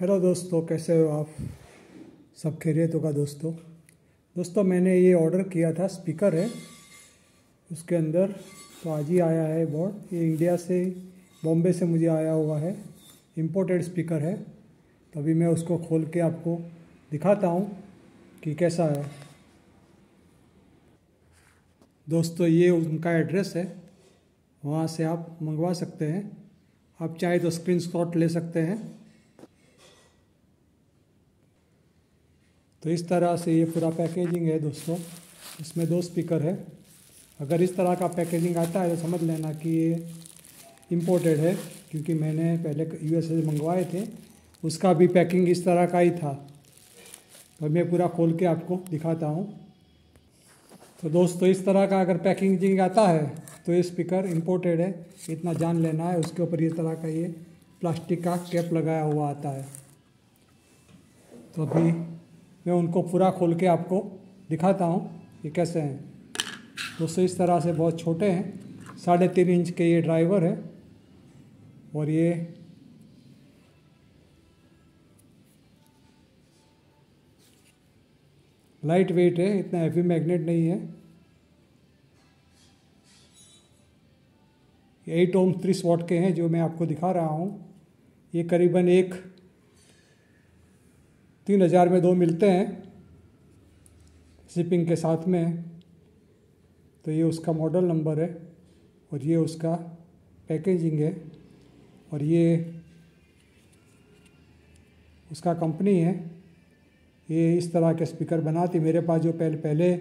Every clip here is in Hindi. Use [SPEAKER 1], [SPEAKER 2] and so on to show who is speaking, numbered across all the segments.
[SPEAKER 1] हेलो दोस्तों, कैसे हो आप? सब खैरियत होगा दोस्तों मैंने ये ऑर्डर किया था, स्पीकर है उसके अंदर। तो आज ही आया है बोर्ड। ये इंडिया से, बॉम्बे से मुझे आया हुआ है, इम्पोर्टेड स्पीकर है। तो अभी मैं उसको खोल के आपको दिखाता हूँ कि कैसा है। दोस्तों ये उनका एड्रेस है, वहाँ से आप मंगवा सकते हैं। आप चाहे तो स्क्रीनशॉट ले सकते हैं। तो इस तरह से ये पूरा पैकेजिंग है दोस्तों। इसमें 2 स्पीकर है। अगर इस तरह का पैकेजिंग आता है तो समझ लेना कि ये इम्पोर्टेड है, क्योंकि मैंने पहले यूएसए से मंगवाए थे, उसका भी पैकिंग इस तरह का ही था। तो मैं पूरा खोल के आपको दिखाता हूँ। तो दोस्तों इस तरह का अगर पैकेजिंग आता है तो ये स्पीकर इम्पोर्टेड है, इतना जान लेना है। उसके ऊपर इस तरह का ये प्लास्टिक का कैप लगाया हुआ आता है। तो अभी मैं उनको पूरा खोल के आपको दिखाता हूँ कि कैसे हैं। दोस्तों इस तरह से बहुत छोटे हैं, 3.5 इंच के ये ड्राइवर है, और ये लाइट वेट है, इतना हैवी मैग्नेट नहीं है। 8 ओम 30 वाट के हैं जो मैं आपको दिखा रहा हूँ। ये करीबन 3000 में 2 मिलते हैं शिपिंग के साथ में। तो ये उसका मॉडल नंबर है और ये उसका पैकेजिंग है, और ये उसका कंपनी है। ये इस तरह के स्पीकर बनाती। मेरे पास जो पहले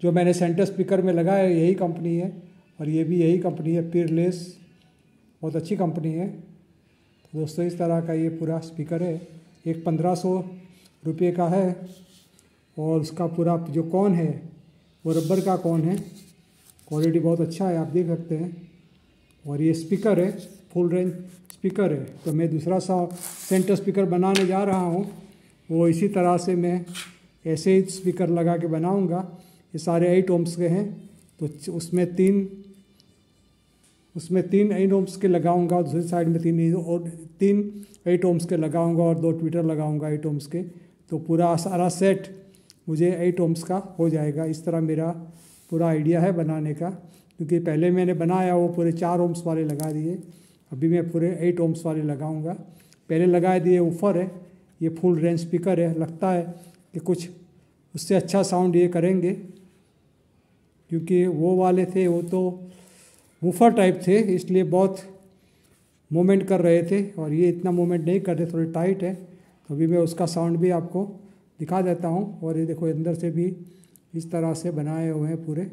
[SPEAKER 1] जो मैंने सेंटर स्पीकर में लगाया यही कंपनी है, और ये भी यही कंपनी है, पीयरलेस, बहुत अच्छी कंपनी है। तो दोस्तों इस तरह का ये पूरा स्पीकर है। एक 1500 रुपये का है, और उसका पूरा जो कॉन है वो रबर का कॉन है। क्वालिटी बहुत अच्छा है, आप देख सकते हैं। और ये स्पीकर है, फुल रेंज स्पीकर है। तो मैं दूसरा सेंटर स्पीकर बनाने जा रहा हूँ, वो इसी तरह से मैं ऐसे ही स्पीकर लगा के बनाऊँगा। ये सारे 8 ओम्स के हैं, तो उसमें तीन 8 ओम्स के लगाऊंगा, दूसरी साइड में 3 8 ओम्स के लगाऊंगा, और 2 ट्विटर लगाऊंगा 8 ओम्स के। तो पूरा सारा सेट मुझे 8 ओम्स का हो जाएगा। इस तरह मेरा पूरा आइडिया है बनाने का, क्योंकि पहले मैंने बनाया वो पूरे 4 ओम्स वाले लगा दिए। अभी मैं पूरे 8 ओम्स वाले लगाऊंगा। पहले लगा दिए ऊपर है, ये फुल रेंज स्पीकर है। लगता है कि कुछ उससे अच्छा साउंड ये करेंगे, क्योंकि वो वाले थे वो तो वूफर टाइप थे, इसलिए बहुत मूवमेंट कर रहे थे, और ये इतना मूवमेंट नहीं कर रहे, थोड़े टाइट है। तो अभी मैं उसका साउंड भी आपको दिखा देता हूँ। और ये देखो अंदर से भी इस तरह से बनाए हुए हैं पूरे।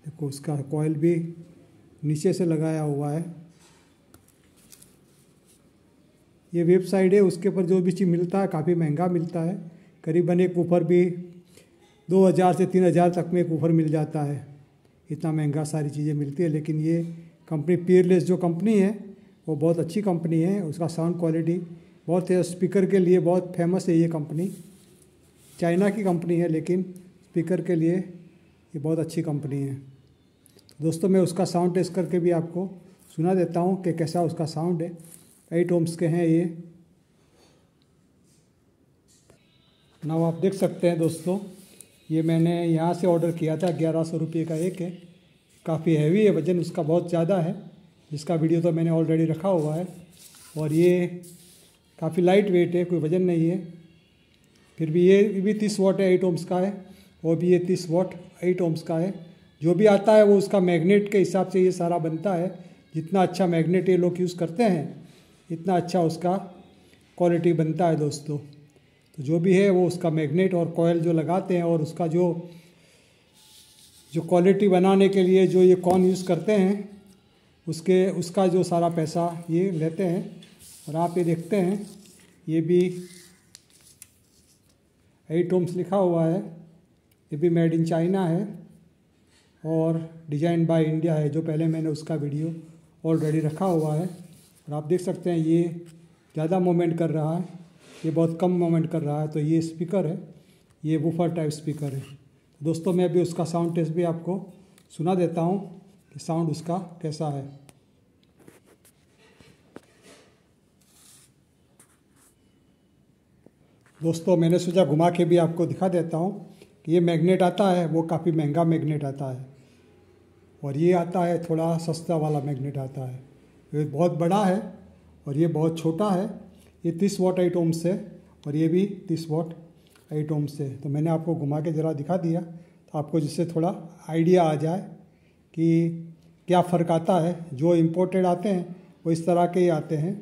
[SPEAKER 1] देखो उसका कॉइल भी नीचे से लगाया हुआ है। ये वेबसाइट है, उसके ऊपर जो भी चीज़ मिलता है काफ़ी महंगा मिलता है। करीबन एक वूफर भी 2000 से 3000 तक में एक वूफर मिल जाता है। इतना महंगा सारी चीज़ें मिलती है। लेकिन ये कंपनी पीयरलेस जो कंपनी है वो बहुत अच्छी कंपनी है। उसका साउंड क्वालिटी बहुत है, स्पीकर के लिए बहुत फेमस है ये कंपनी। चाइना की कंपनी है, लेकिन स्पीकर के लिए ये बहुत अच्छी कंपनी है। दोस्तों मैं उसका साउंड टेस्ट करके भी आपको सुना देता हूँ कि कैसा उसका साउंड है। 8 ओम्स के हैं ये। नाउ आप देख सकते हैं दोस्तों, ये मैंने यहाँ से ऑर्डर किया था, 1100 रुपये का एक है। काफ़ी हैवी है, वज़न उसका बहुत ज़्यादा है, जिसका वीडियो तो मैंने ऑलरेडी रखा हुआ है। और ये काफ़ी लाइट वेट है, कोई वज़न नहीं है। फिर भी ये भी 30 वाट है, 8 ओम्स का है। और भी ये 30 वाट 8 ओम्स का है। जो भी आता है वो उसका मैग्नेट के हिसाब से ये सारा बनता है। जितना अच्छा मैग्नेट ये लोग यूज़ करते हैं, इतना अच्छा उसका क्वालिटी बनता है दोस्तों। तो जो भी है वो उसका मैग्नेट और कॉयल जो लगाते हैं, और उसका जो क्वालिटी बनाने के लिए जो ये कॉन यूज़ करते हैं, उसका जो सारा पैसा ये लेते हैं। और आप ये देखते हैं, ये भी 8 ओम्स लिखा हुआ है। ये भी मेड इन चाइना है और डिजाइन बाय इंडिया है, जो पहले मैंने उसका वीडियो ऑलरेडी रखा हुआ है। और आप देख सकते हैं ये ज़्यादा मूवमेंट कर रहा है, ये बहुत कम मूवमेंट कर रहा है। तो ये स्पीकर है, ये वूफर टाइप स्पीकर है। दोस्तों मैं अभी उसका साउंड टेस्ट भी आपको सुना देता हूँ कि साउंड उसका कैसा है। दोस्तों मैंने सोचा घुमा के भी आपको दिखा देता हूँ कि ये मैग्नेट आता है वो काफ़ी महंगा मैग्नेट आता है, और ये आता है थोड़ा सस्ता वाला मैग्नेट आता है। ये बहुत बड़ा है और ये बहुत छोटा है। ये 30 वाट 8 ओम्स है और ये भी 30 वाट 8 ओम्स है। तो मैंने आपको घुमा के ज़रा दिखा दिया तो आपको जिससे थोड़ा आइडिया आ जाए कि क्या फ़र्क आता है। जो इम्पोर्टेड आते हैं वो इस तरह के ही आते हैं।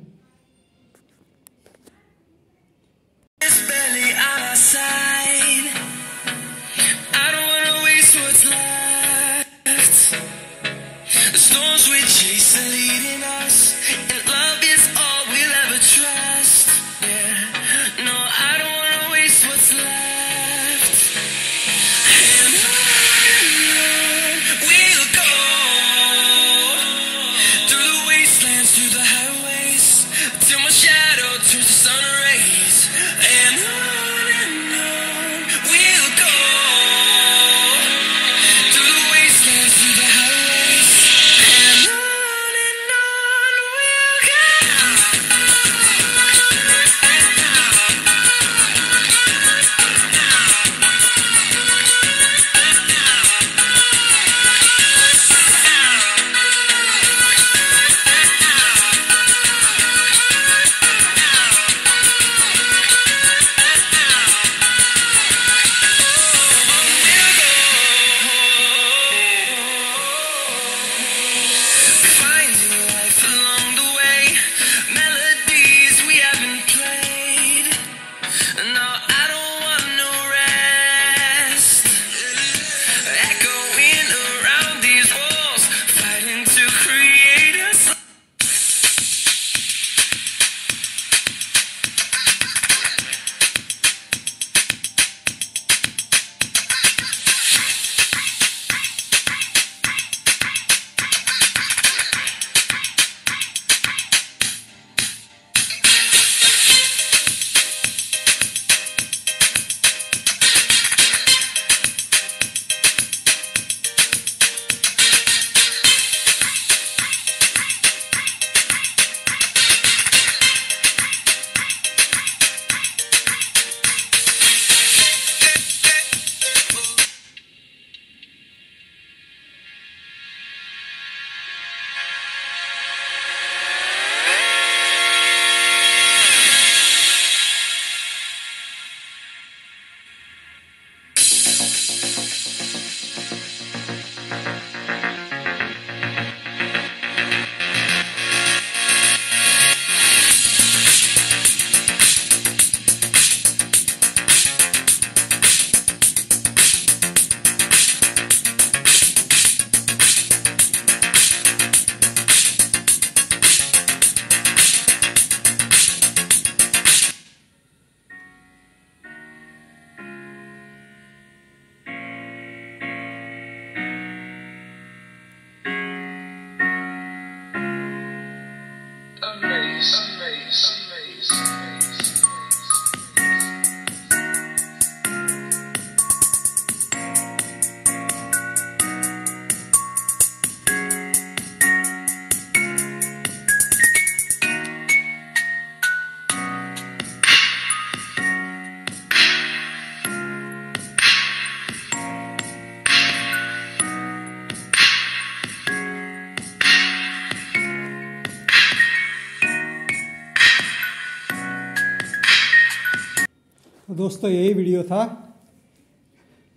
[SPEAKER 1] दोस्तों यही वीडियो था।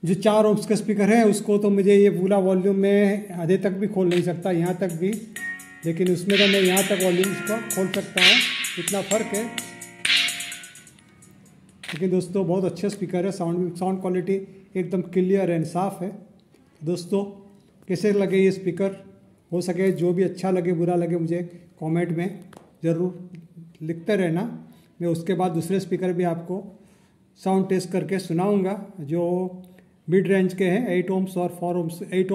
[SPEAKER 1] जो 4 ओम्स के स्पीकर है उसको तो मुझे ये पूरा वॉल्यूम में आधे तक भी खोल नहीं सकता, यहाँ तक भी, लेकिन उसमें तो मैं यहाँ तक वॉल्यूम इसको खोल सकता हूँ, इतना फ़र्क है। लेकिन दोस्तों बहुत अच्छे स्पीकर है, साउंड क्वालिटी एकदम क्लियर एंड साफ़ है। दोस्तों कैसे लगे ये स्पीकर, हो सके जो भी अच्छा लगे बुरा लगे मुझे कमेंट में ज़रूर लिखते रहना। मैं उसके बाद दूसरे स्पीकर भी आपको साउंड टेस्ट करके सुनाऊंगा जो मिड रेंज के हैं, 8 ओम्स और 4 ओम्स 8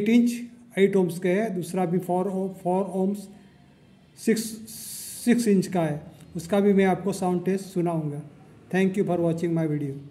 [SPEAKER 1] इंच 8 ओम्स के है। दूसरा भी 4 ओम्स 6 इंच का है, उसका भी मैं आपको साउंड टेस्ट सुनाऊंगा। Thank you for watching my video.